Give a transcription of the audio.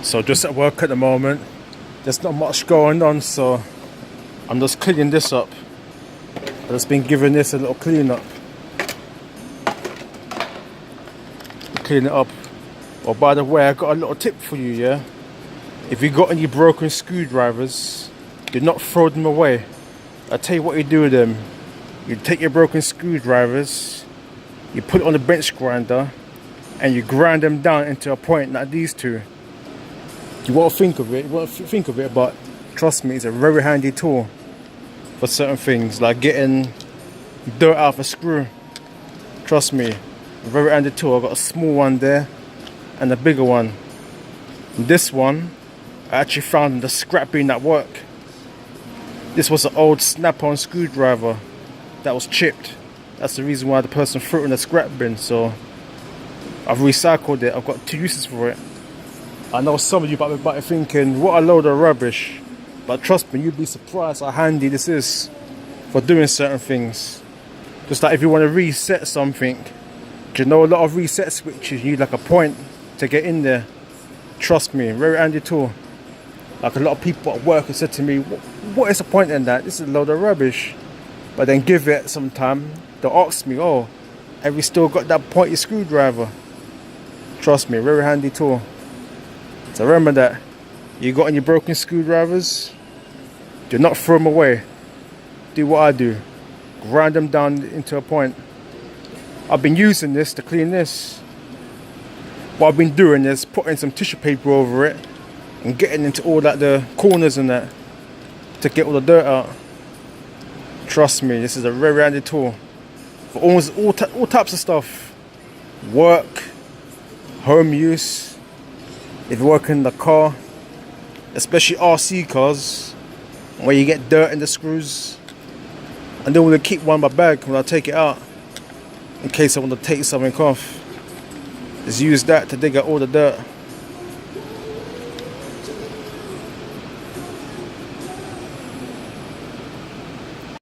So just at work at the moment, there's not much going on, so I'm just cleaning this up. I've just been giving this a little clean up. Clean it up. Oh, by the way, I got a little tip for you, yeah? If you got any broken screwdrivers, do not throw them away. I'll tell you what you do with them. You take your broken screwdrivers, you put it on the bench grinder, and you grind them down into a point like these two. You won't think of it, but trust me, it's a very handy tool for certain things, like getting dirt out of a screw. Trust me, a very handy tool. I've got a small one there and a bigger one. This one I actually found in the scrap bin at work. This was an old snap-on screwdriver that was chipped. That's the reason why the person threw it in the scrap bin. So I've recycled it. I've got two uses for it. I know some of you might be thinking, what a load of rubbish. But trust me, you'd be surprised how handy this is for doing certain things. Just like if you want to reset something, do you know a lot of reset switches you need like a point to get in there? Trust me, very handy tool. Like a lot of people at work have said to me, what is the point in that? This is a load of rubbish. But then give it some time, they'll ask me, oh, have you still got that pointy screwdriver? Trust me, very handy tool. So remember that, you got any broken screwdrivers, do not throw them away. Do what I do, grind them down into a point. I've been using this to clean this. What I've been doing is putting some tissue paper over it and getting into all that, the corners and that, to get all the dirt out. Trust me, this is a very handy tool for almost all types of stuff. Work, home use, if you work in the car, especially RC cars, where you get dirt in the screws. I don't want to keep one in my bag when I take it out, in case I want to take something off. Just use that to dig out all the dirt.